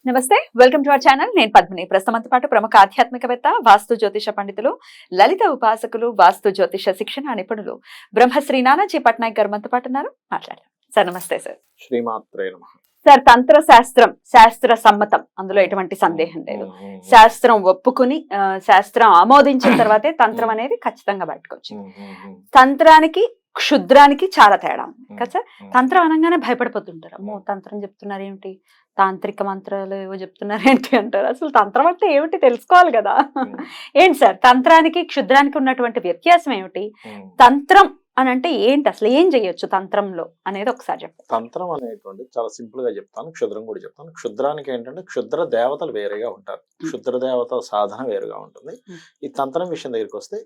నమస్తే, welcome to our channel. నేను పద్మిని. ప్రస్తుతంతో పాటు ప్రముఖ ఆధ్యాత్మికవేత్త, వాస్తు జ్యోతిష పండితులు, లలిత ఉపాసకులు, వాస్తు జ్యోతిష శిక్షణ నిపుణులు బ్రహ్మశ్రీ నానాజీ పట్నాయక్ గారు మనతో పాటు ఉన్నారు. మాట్లాడదాం సార్. నమస్తే సార్. శ్రీమాత్రే నమః. సార్, తంత్ర శాస్త్రం శాస్త్ర సమ్మతం, అందులో ఎటువంటి సందేహం లేదు. శాస్త్రం ఒప్పుకుని శాస్త్రం ఆమోదించిన తర్వాతే తంత్రం అనేది ఖచ్చితంగా బయటకొచ్చి. తంత్రానికి క్షుద్రానికి చాలా తేడా ఉంది కదా సార్. తంత్రం అనగానే భయపడిపోతుంటారు. అమ్మో, తంత్రం చెప్తున్నారు ఏమిటి, తాంత్రిక మంత్రాలు ఏవో చెప్తున్నారు ఏంటి అంటారు. అసలు తంత్రం అంటే ఏమిటి తెలుసుకోవాలి కదా. ఏంటి సార్, తంత్రానికి క్షుద్రానికి ఉన్నటువంటి వ్యత్యాసం ఏమిటి? తంత్రం అని అంటే ఏంటి, అసలు ఏం చేయొచ్చు తంత్రంలో అనేది ఒకసారి చెప్పండి. తంత్రం అనేటువంటి చాలా సింపుల్ గా చెప్తాను, క్షుద్రం కూడా చెప్తాను. క్షుద్రానికి ఏంటంటే క్షుద్ర దేవతలు వేరేగా ఉంటారు, క్షుద్ర దేవతల సాధన వేరుగా ఉంటుంది. ఈ తంత్రం విషయం దగ్గరికి వస్తే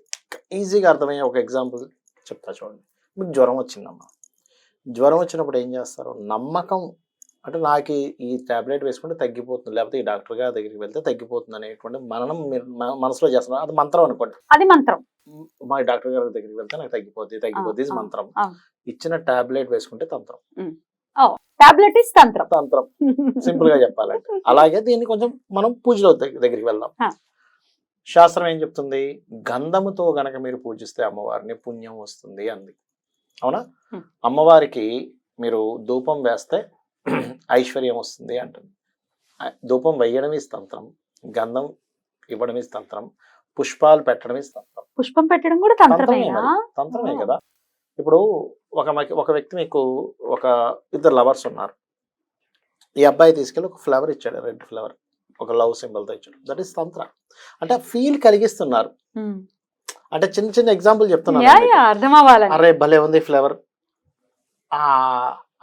ఈజీగా అర్థమయ్యే ఒక ఎగ్జాంపుల్ చెప్తా చూడండి. మీకు జ్వరం వచ్చిందమ్మా, జ్వరం వచ్చినప్పుడు ఏం చేస్తారు? నమ్మకం అంటే నాకు ఈ టాబ్లెట్ వేసుకుంటే తగ్గిపోతుంది, లేకపోతే ఈ డాక్టర్ గారి దగ్గరికి వెళ్తే తగ్గిపోతుంది అనేటువంటి మననం మనసులో చేస్తున్నారు. అది మంత్రం అనుకోండి, అది మంత్రం. మా డాక్టర్ గారి దగ్గరికి వెళ్తే నాకు తగ్గిపోద్ది మంత్రం. ఇచ్చిన టాబ్లెట్ వేసుకుంటే తంత్రం. టాబ్లెట్ ఇస్ తంత్రం. తంత్రం సింపుల్ గా చెప్పాలంటే. అలాగే దీన్ని కొంచెం మనం పూజలో దగ్గరికి వెళ్దాం. శాస్త్రం ఏం చెప్తుంది? గంధముతో గనక మీరు పూజిస్తే అమ్మవారిని పుణ్యం వస్తుంది అంది. అవునా? అమ్మవారికి మీరు ధూపం వేస్తే ఐశ్వర్యం వస్తుంది అంటుంది. ధూపం వేయడం ఇస్ తంత్రం, గంధం ఇవ్వడం ఇస్ తంత్రం, పుష్పాలు పెట్టడం ఇస్ తంత్రం. పుష్పం పెట్టడం కూడా తంత్రమే కదా. ఇప్పుడు ఒక వ్యక్తి, మీకు ఇద్దరు లవర్స్ ఉన్నారు. ఈ అబ్బాయి తీసుకెళ్ళి ఒక ఫ్లవర్ ఇచ్చాడు, రెడ్ ఫ్లవర్, ఒక లవ్ సింబల్ తో ఇచ్చాడు. దట్ ఈస్ తంత్ర. అంటే ఫీల్ కలిగిస్తున్నారు. అంటే చిన్న చిన్న ఎగ్జాంపుల్ చెప్తున్నారు. అరే భలే ఉంది ఫ్లవర్. ఆ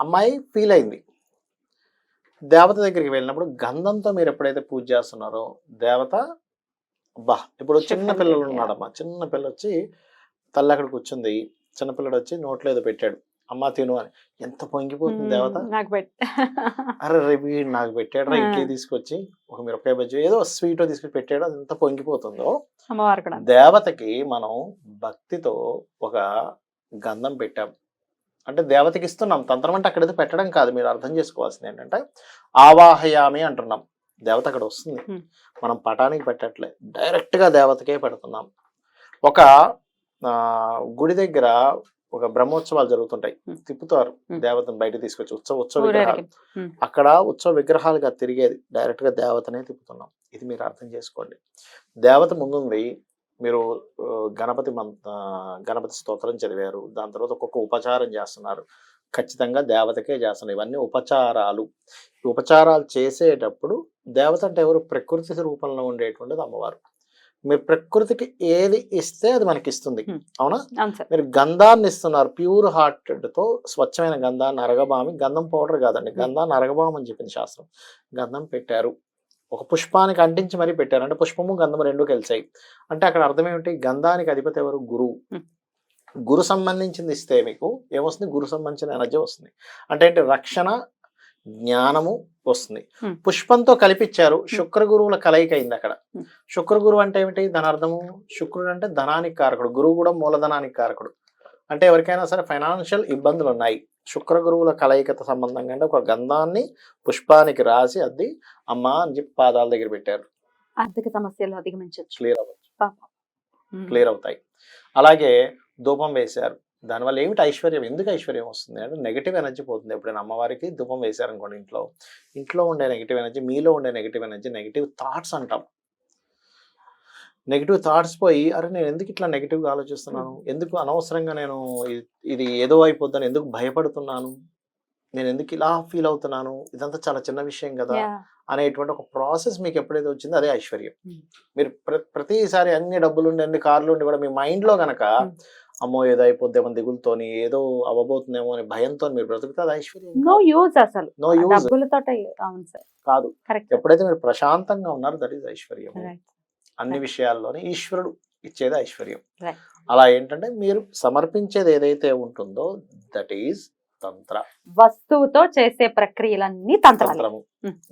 అమ్మాయి ఫీల్ అయింది. దేవత దగ్గరికి వెళ్ళినప్పుడు గంధంతో మీరు ఎప్పుడైతే పూజ చేస్తున్నారో దేవత ఇప్పుడు చిన్న పిల్లలు ఉన్నాడమ్మా, చిన్న పిల్ల వచ్చి తల్లి అక్కడ కూర్చుంది, చిన్నపిల్లడు వచ్చి నోట్లో ఏదో పెట్టాడు, అమ్మ తిను అని. ఎంత పొంగిపోతుంది దేవత. అరే రేపు నాకు పెట్టాడు, ఇడ్లీ తీసుకొచ్చి ఒక మిరపకాయ బజ్జీ ఏదో స్వీట్ తీసుకొచ్చి పెట్టాడు, అది ఎంత పొంగిపోతుందో. దేవతకి మనం భక్తితో ఒక గంధం పెట్టాం అంటే దేవతకి ఇస్తున్నాం. తంత్రం అంటే అక్కడైతే పెట్టడం కాదు, మీరు అర్థం చేసుకోవాల్సింది ఏంటంటే ఆవాహయామి అంటున్నాం. దేవత అక్కడ వస్తుంది, మనం పటానికి పెట్టట్లే, డైరెక్ట్ గా దేవతకే పెడుతున్నాం. ఒక గుడి దగ్గర ఒక బ్రహ్మోత్సవాలు జరుగుతుంటాయి, తిప్పుతారు దేవతను బయట తీసుకొచ్చి, ఉత్సవ విగ్రహాలు. అక్కడ ఉత్సవ విగ్రహాలుగా తిరిగేది డైరెక్ట్ గా దేవతనే తిప్పుతున్నాం. ఇది మీరు అర్థం చేసుకోండి. దేవత ముందుంది, మీరు గణపతి స్తోత్రం చదివారు, దాని తర్వాత ఒక్కొక్క ఉపచారం చేస్తున్నారు, ఖచ్చితంగా దేవతకే చేస్తున్నారు. ఇవన్నీ ఉపచారాలు. ఉపచారాలు చేసేటప్పుడు దేవత అంటే ఎవరు? ప్రకృతి రూపంలో ఉండేటువంటిది అమ్మవారు. మీరు ప్రకృతికి ఏది ఇస్తే అది మనకి ఇస్తుంది. అవునా? మీరు గంధాన్ని ఇస్తున్నారు, ప్యూర్ హార్టెడ్ తో స్వచ్ఛమైన గంధాన్ని అరగబామి, గంధం పౌడర్ కాదండి, గంధాన్ని అరగబాం అని చెప్పింది శాస్త్రం. గంధం పెట్టారు, ఒక పుష్పానికి అంటించి మరీ పెట్టారు. అంటే పుష్పము గంధము రెండు కలిసాయి అంటే అక్కడ అర్థం ఏమిటి? గంధానికి అధిపతి ఎవరు? గురువు. గురు సంబంధించింది ఇస్తే మీకు ఏమొస్తుంది? గురు సంబంధించిన ఎనర్జీ వస్తుంది. అంటే ఏంటి? రక్షణ, జ్ఞానము వస్తుంది. పుష్పంతో కలిపిచ్చారు, శుక్ర గురువుల కలయిక అయింది అక్కడ. శుక్ర గురువు అంటే ఏమిటి? దాని అర్థము శుక్రుడు అంటే ధనానికి కారకుడు, గురువు కూడా మూలధనానికి కారకుడు. అంటే ఎవరికైనా సరే ఫైనాన్షియల్ ఇబ్బందులు ఉన్నాయి, శుక్ర గురువుల కలయికత సంబంధంగా అంటే ఒక గంధాన్ని పుష్పానికి రాసి అద్ది అమ్మా అని చెప్పి పాదాల దగ్గర పెట్టారు. ఆర్థిక సమస్యలు అధిగమించవచ్చు, క్లియర్ అవుతాయి. అలాగే ధూపం వేశారు, దానివల్ల ఏమిటి? ఐశ్వర్యం. ఎందుకు ఐశ్వర్యం వస్తుంది అంటే నెగిటివ్ ఎనర్జీ పోతుంది. ఎప్పుడైనా అమ్మవారికి ధూపం వేశారనుకోండి, ఇంట్లో ఉండే నెగిటివ్ ఎనర్జీ, మీలో ఉండే నెగిటివ్ ఎనర్జీ, నెగిటివ్ థాట్స్ అంటాం. నెగిటివ్ థాట్స్ పోయి, అరే నేను ఎందుకు ఇట్లా నెగిటివ్గా ఆలోచిస్తున్నాను, ఎందుకు అనవసరంగా నేను ఇది ఏదో అయిపోద్దని ఎందుకు భయపడుతున్నాను, నేను ఎందుకు ఇలా ఫీల్ అవుతున్నాను, ఇదంతా చాలా చిన్న విషయం కదా అనేటువంటి ఒక ప్రాసెస్ మీకు ఎప్పుడైతే వచ్చిందో అదే ఐశ్వర్యం. మీరు ప్రతిసారి అన్ని డబ్బులుండి, అన్ని కార్లు ఉండి కూడా మీ మైండ్లో గనక అమ్మో ఏదో అయిపోద్దేమో దిగులతోని, ఏదో అవ్వబోతుందేమో అని భయంతో మీరు బ్రతుకుతే అది ఐశ్వర్యం. నో యూజ్ కాదు. ఎప్పుడైతే మీరు ప్రశాంతంగా ఉన్నారో దట్ ఈస్ ఐశ్వర్యం. అన్ని విషయాల్లోనే ఈశ్వరుడు ఇచ్చేది ఐశ్వర్యం. అలా ఏంటంటే మీరు సమర్పించేది ఏదైతే ఉంటుందో దట్ ఈస్ తంత్ర. వస్తువుతో చేసే ప్రక్రియలన్నీ తంత్రము.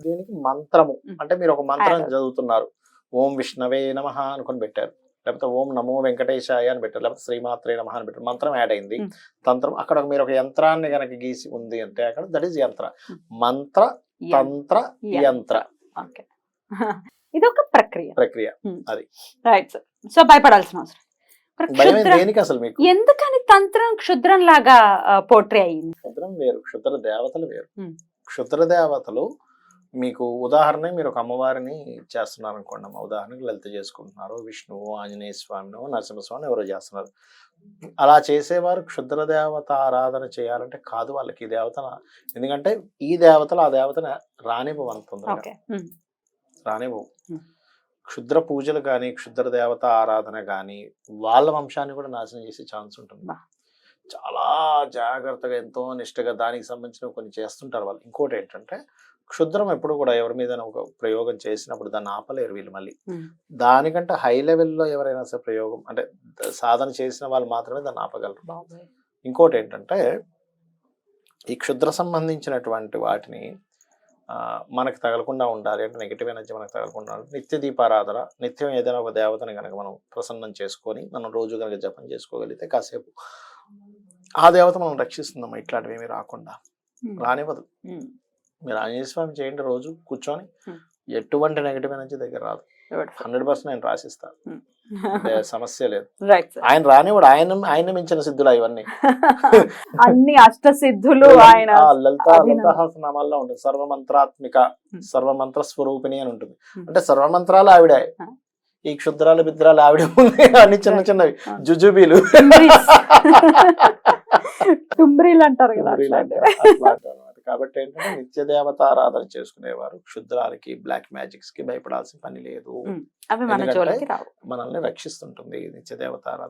దీనికి మంత్రము అంటే మీరు ఒక మంత్రం చదువుతున్నారు, ఓం విష్ణవే నమః అనుకొని పెట్టారు, లేకపోతే ఓం నమో వెంకటేశాయ అని పెట్టారు, లేకపోతే శ్రీమాత్రే నమః అని పెట్టారు. మంత్రం యాడ్ అయింది. తంత్రం అక్కడ మీరు ఒక యంత్రాన్ని కనుక గీసి ఉంది అంటే అక్కడ దట్ ఈస్ యంత్ర. మంత్ర, తంత్ర, యంత్ర ఓకే. ఇదొక ప్రక్రియ. Right sir. సో భయపడాల్సిన అవసరం. మరి భయం క్షుద్ర దేనికి అసలు మీకు? ఎందుకని తంత్రం క్షుద్రం లాగా పోట్రే అయ్యింది? క్షుద్రం వేరు, క్షుద్ర దేవతలు వేరు. ఉమ్. క్షుద్ర దేవతలు మీకు ఉదాహరణ, మీరు ఒక అమ్మవారిని చేస్తున్నారు అనుకోండి అమ్మ, ఉదాహరణకి లలిత చేసుకుంటున్నారు, విష్ణువు, ఆంజనేయ స్వామినో, నరసింహస్వామి ఎవరో చేస్తున్నారు. అలా చేసేవారు క్షుద్ర దేవత ఆరాధన చేయాలంటే కాదు వాళ్ళకి ఈ దేవత. ఎందుకంటే ఈ దేవతలు ఆ దేవతను రానివ్వవంతుంది, ఓకే. రానివ్వవు. ఉమ్. క్షుద్ర పూజలు కానీ క్షుద్ర దేవత ఆరాధన కానీ వాళ్ళ వంశాన్ని కూడా నాశనం చేసే ఛాన్స్ ఉంటుంది. బా. చాలా జాగ్రత్తగా ఎంతో నిష్టగా దానికి సంబంధించిన కొన్ని చేస్తుంటారు వాళ్ళు. ఇంకోటి ఏంటంటే క్షుద్రం ఎప్పుడు కూడా ఎవరి మీద ఒక ప్రయోగం చేసినప్పుడు దాన్ని ఆపలేరు వీళ్ళు. మళ్ళీ దానికంటే హై లెవెల్లో ఎవరైనా సరే ప్రయోగం అంటే సాధన చేసిన వాళ్ళు మాత్రమే దాన్ని ఆపగలరు. ఇంకోటి ఏంటంటే ఈ క్షుద్ర సంబంధించినటువంటి వాటిని మనకు తగలకుండా ఉండాలి అంటే, నెగిటివ్ ఎనర్జీ మనకు తగలకుండా ఉండాలి, నిత్య దీపారాధన, నిత్యం ఏదైనా ఒక దేవతని కనుక మనం ప్రసన్నం చేసుకొని మనం రోజు కనుక జపం చేసుకోగలిగితే కాసేపు ఆ దేవత మనం రక్షిస్తుందమ్మా. ఇట్లాంటివి ఏమీ రాకుండా రానివ్వదు. మీరు ఆంజనేయ స్వామి చేయండి రోజు కూర్చొని, ఎటువంటి నెగిటివ్ ఎనర్జీ దగ్గర రాదు. 100% నేను రాసిస్తాను, సమస్య లేదు. ఆయన రానివాడు, ఆయన మించిన సిద్ధులు ఇవన్నీ. అన్ని అష్ట సిద్ధులు ఆయన లలితాసనామాల్లో ఉంటుంది. సర్వమంత్రాత్మిక, సర్వమంత్ర స్వరూపిణి అని ఉంటుంది. అంటే సర్వమంత్రాలు ఆవిడే, ఈ క్షుద్రాలు బిద్రాలు ఆవిడ ఉంది. అన్ని చిన్న చిన్నవి జుజుబీలు, టుంబ్రీలు అంటారు కదా. కాబట్టి ఏంటంటే నిత్య దేవత ఆరాధన చేసుకునేవారు క్షుద్రాలకి, బ్లాక్ మ్యాజిక్స్ కి భయపడాల్సిన పని లేదు. అవి మన జోలికి రావు, మనల్ని రక్షిస్తుంటుంది నిత్య దేవత ఆరాధన.